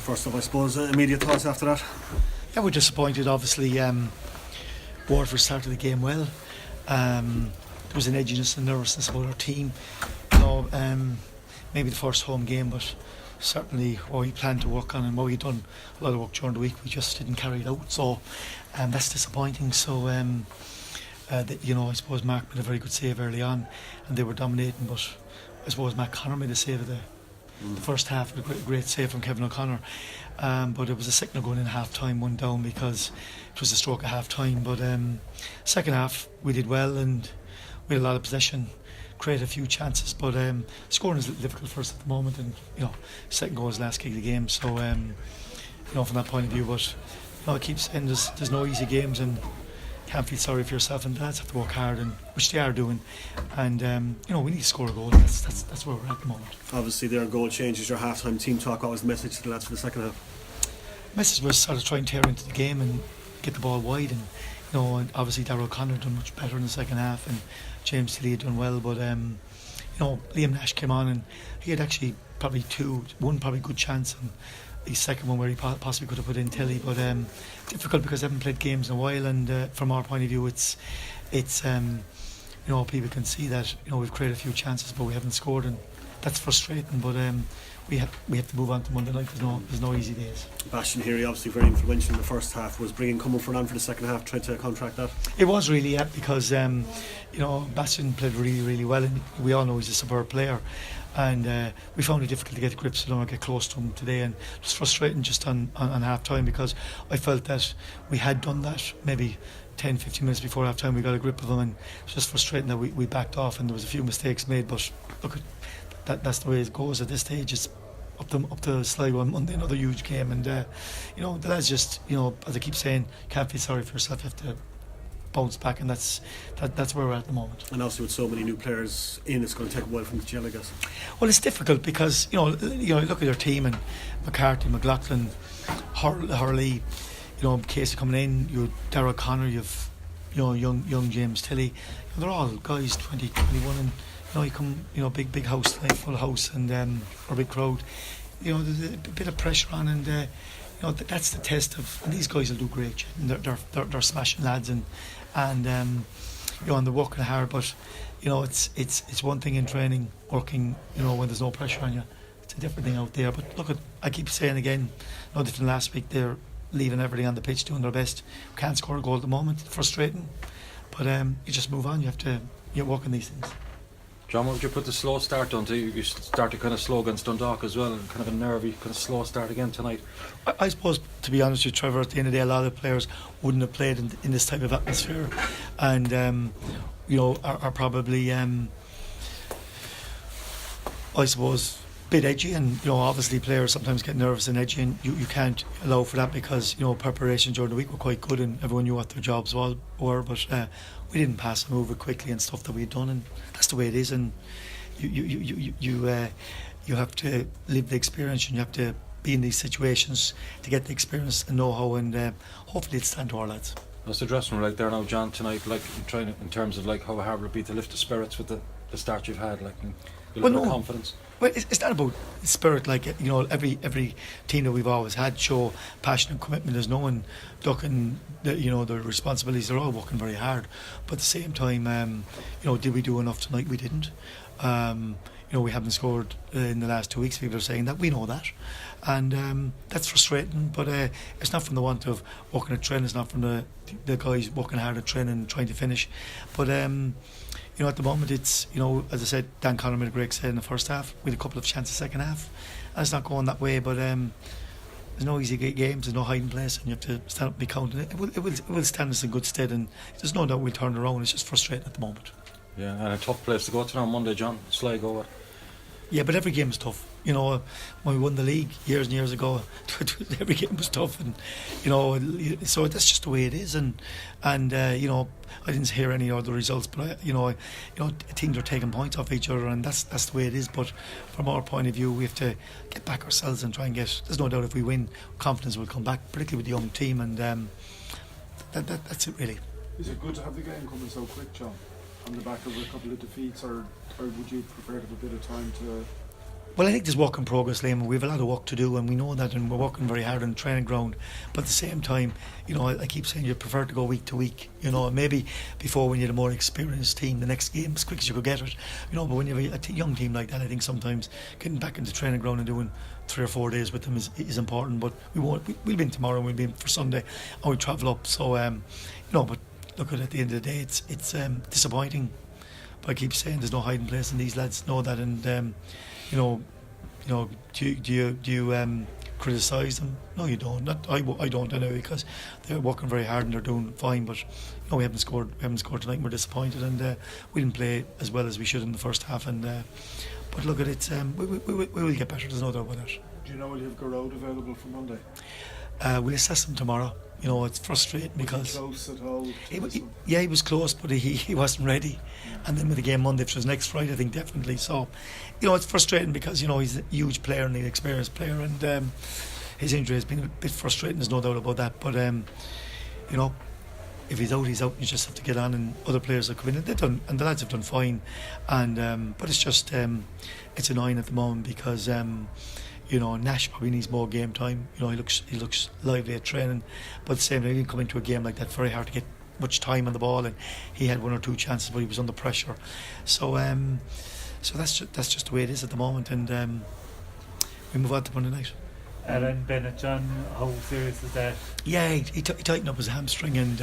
First of all, I suppose, immediate thoughts after that? Yeah, we're disappointed. Obviously, Waterford started the game well. There was an edginess and nervousness about our team. Maybe the first home game, but certainly what we planned to work on and what we'd done a lot of work during the week, we just didn't carry it out. So that's disappointing. So I suppose Mark made a very good save early on, and they were dominating. But I suppose Matt Connor made a save of the first half, a great save from Kevin O'Connor. But it was a signal going in half time, one down, because it was a stroke at half time. But second half we did well, and we had a lot of possession, created a few chances, but scoring is a little difficult for us at the moment, and second goal was last kick of the game. So from that point of view, but I keep saying there's no easy games, and can't feel sorry for yourself, and lads have to work hard, and which they are doing, and we need to score a goal. That's where we're at the moment. Obviously their goal changes your half-time team talk. What was the message to the lads for the second half? The message was sort of try and tear into the game and get the ball wide, and and obviously Darrell O'Connor done much better in the second half, and James Tilley had done well, but Liam Nash came on and he had actually probably one good chance, and the second one where he possibly could have put in Tilley, but difficult because they haven't played games in a while, and from our point of view it's people can see that we've created a few chances but we haven't scored, and that's frustrating, but we have to move on to Monday night. There's no easy days. Bastian Heary, obviously very influential in the first half, was bringing Cumberford on for the second half, tried to contract that. It was really, because Bastian played really, really well, and we all know he's a superb player, and we found it difficult to get grips with him or get close to him today, and it was frustrating just on half time, because I felt that we had done that maybe 10-15 minutes before half time. We got a grip of him, and it's just frustrating that we backed off, and there was a few mistakes made, but look, that's the way it goes at this stage. It's up to Sligo on Monday, another huge game, and the lads just, as I keep saying, can't feel sorry for yourself. You have to bounce back, and that's where we're at the moment. And obviously with so many new players in, it's going to take a while from the gel, I guess. Well, it's difficult because look at your team, and McCarthy, McLaughlin, Hurley, Casey coming in, you Darrell Connor, you've young James Tilley, they're all guys 20, 21, and you come, big house, like full house, and or big crowd. There's a bit of pressure on, and that's the test of. And these guys will do great. And they're smashing lads, and and they're working hard. But it's one thing in training, working. When there's no pressure on you, it's a different thing out there. But look, I keep saying again, no different than last week. They're leaving everything on the pitch, doing their best. Can't score a goal at the moment. Frustrating, but you just move on. You have to work on these things. John, what would you put the slow start on to? You started kind of slow against Dundalk as well, and kind of a nervy, kind of slow start again tonight. I suppose, to be honest with you, Trevor, at the end of the day, a lot of players wouldn't have played in this type of atmosphere, and are probably, I suppose, a bit edgy, and obviously players sometimes get nervous and edgy, and you can't allow for that, because preparation during the week were quite good and everyone knew what their jobs were, but we didn't pass and move it quickly and stuff that we'd done, and that's the way it is, and you have to live the experience, and you have to be in these situations to get the experience and know-how, and hopefully it's stand to our lads. What's the dressing room like there now, John, tonight, like in terms of like how hard it would be to lift the spirits with the start you've had, like, and build confidence? Well, it's not about spirit, like every team that we've always had show passion and commitment. There's no one ducking the responsibilities. They're all working very hard, but at the same time, did we do enough tonight? We didn't. We haven't scored in the last 2 weeks. People are saying that. We know that, and that's frustrating. But it's not from the want of working at training. It's not from the guys working hard at training and trying to finish. But at the moment, it's, as I said, Dan Connor made a great save in the first half. We had a couple of chances second half, and it's not going that way. But there's no easy games. There's no hiding place, and you have to stand up and be counting. It will stand us in good stead, and there's no doubt we'll turn it around. It's just frustrating at the moment. Yeah, and a tough place to go to on Monday, John. Sligo. Yeah, but every game is tough. When we won the league years and years ago, every game was tough, and so that's just the way it is. And I didn't hear any other results, but teams are taking points off each other, and that's the way it is. But from our point of view, we have to get back ourselves and try and get. There's no doubt if we win, confidence will come back, particularly with the young team, and that's it really. Is it good to have the game coming so quick, John, on the back of a couple of defeats, or would you prefer to have a bit of time to Well, I think there's work in progress, Liam. We have a lot of work to do, and we know that, and we're working very hard on the training ground. But at the same time, I keep saying you prefer to go week to week. Maybe before when you had a more experienced team, the next game as quick as you could get it. But when you have a young team like that, I think sometimes getting back into the training ground and doing 3 or 4 days with them is important. But we'll be in tomorrow, and we'll be in for Sunday, and we travel up. So, but look at the end of the day, it's disappointing. But I keep saying there's no hiding place, and these lads know that, and. Do you criticise them? No, you don't. I don't anyway, because they're working very hard and they're doing fine. But we haven't scored. We haven't scored tonight. And we're disappointed, and we didn't play as well as we should in the first half. And but look at it. We will get better. There's no doubt about that. Do you know will you have Garrod available for Monday? We'll assess them tomorrow. It's frustrating because Close at all. he was close, but he wasn't ready. And then with the game Monday, which was next Friday, I think definitely. So, it's frustrating because he's a huge player and an experienced player, and his injury has been a bit frustrating. There's no doubt about that. But if he's out, he's out. You just have to get on, and other players have come in, and they've done, and the lads have done fine. And but it's just it's annoying at the moment because. Nash probably needs more game time. He looks lively at training, but at the same time, he can come into a game like that very hard to get much time on the ball, and he had 1 or 2 chances, but he was under pressure. So that's just the way it is at the moment, and we move on to Monday night. Alan Bennett, John, how serious is that? Yeah, he tightened up his hamstring, and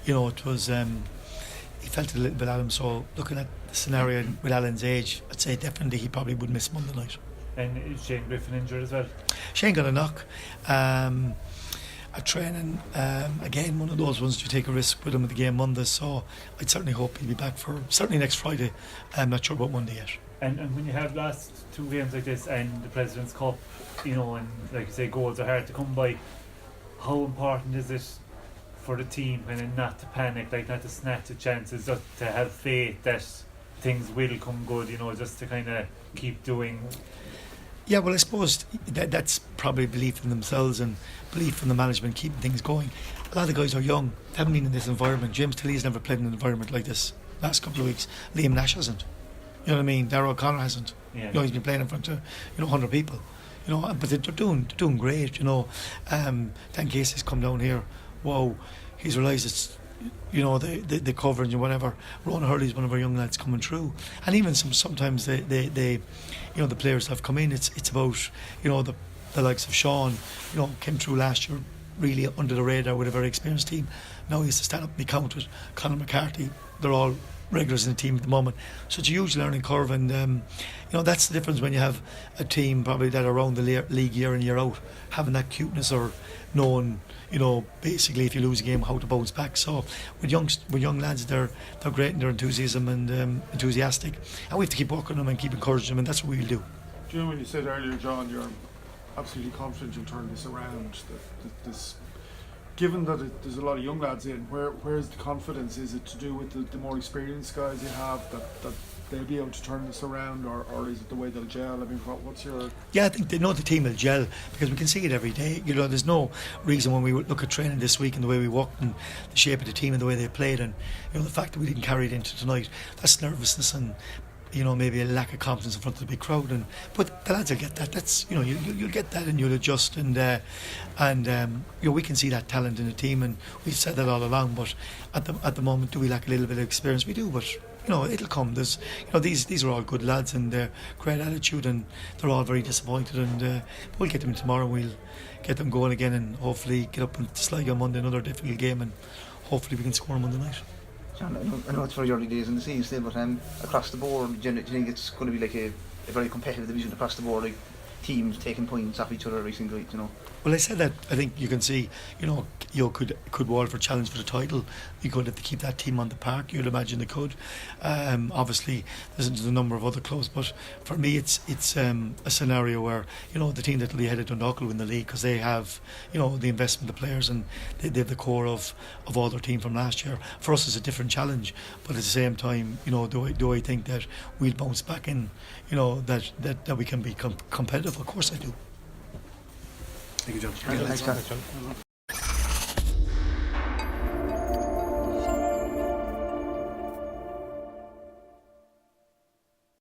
it was. He felt it a little bit at him. So looking at the scenario with Alan's age, I'd say definitely he probably would miss Monday night. And is Shane Griffin injured as well? Shane got a knock at training. Again, one of those ones you take a risk with him at the game Monday. So I'd certainly hope he'll be back for certainly next Friday. I'm not sure about Monday yet. And when you have last 2 games like this and the President's Cup, and like you say, goals are hard to come by. How important is it for the team and not to panic, like not to snatch the chances, just to have faith that things will come good? Just to kind of keep doing. Yeah, well, I suppose that's probably belief in themselves and belief in the management keeping things going. A lot of the guys are young, they haven't been in this environment. James Tilley's never played in an environment like this last couple of weeks. Liam Nash hasn't. You know what I mean? Darragh O'Connor hasn't. Yeah. He's been playing in front of 100 people. But they're doing great. Dan Casey's come down here. Wow, he's realised it's. The coverage and whatever. Ron Hurley's one of our young lads coming through, and even sometimes they the players have come in. It's about the likes of Sean, came through last year really under the radar with a very experienced team. Now he has to stand up and be counted. Conor McCarthy, they're all regulars in the team at the moment. So it's a huge learning curve, and that's the difference when you have a team probably that are around the league year in year out, having that cuteness or knowing basically if you lose a game how to bounce back. So with young lads, they're great in their enthusiasm and enthusiastic, and we have to keep working them and keep encouraging them, and that's what we'll do. Do you know when you said earlier, John, you're absolutely confident you'll turn this around? This, given that there's a lot of young lads in, where's the confidence? Is it to do with the more experienced guys you have that they'll be able to turn this around, or is it the way they'll gel? I mean, what's your... Yeah, I think they know the team will gel because we can see it every day. There's no reason when we look at training this week and the way we worked and the shape of the team and the way they played, and the fact that we didn't carry it into tonight, that's nervousness and maybe a lack of confidence in front of the big crowd. But the lads will get that. That's you'll get that and you'll adjust, and we can see that talent in the team, and we've said that all along. But at the moment, do we lack a little bit of experience? We do, but it'll come. There's these are all good lads and they're great attitude, and they're all very disappointed, and we'll get them in tomorrow. We'll get them going again, and hopefully get up into Sligo on Monday, another difficult game, and hopefully we can score on Monday night. John, I know it's very early days in the season still, but across the board, do you think it's going to be like a very competitive division across the board, like teams taking points off each other every single week, Well, I said that I think you can see, could Waterford challenge for the title. You could, if they keep that team on the park, you'd imagine they could. Obviously, there's a number of other clubs, but for me, it's a scenario where the team that will be headed to Dundalk will win the league because they have the investment of players, and they have the core of all their team from last year. For us, it's a different challenge, but at the same time, do I think that we'll bounce back in? That we can be competitive? Of course, I do. Thank you, John. Thanks, John.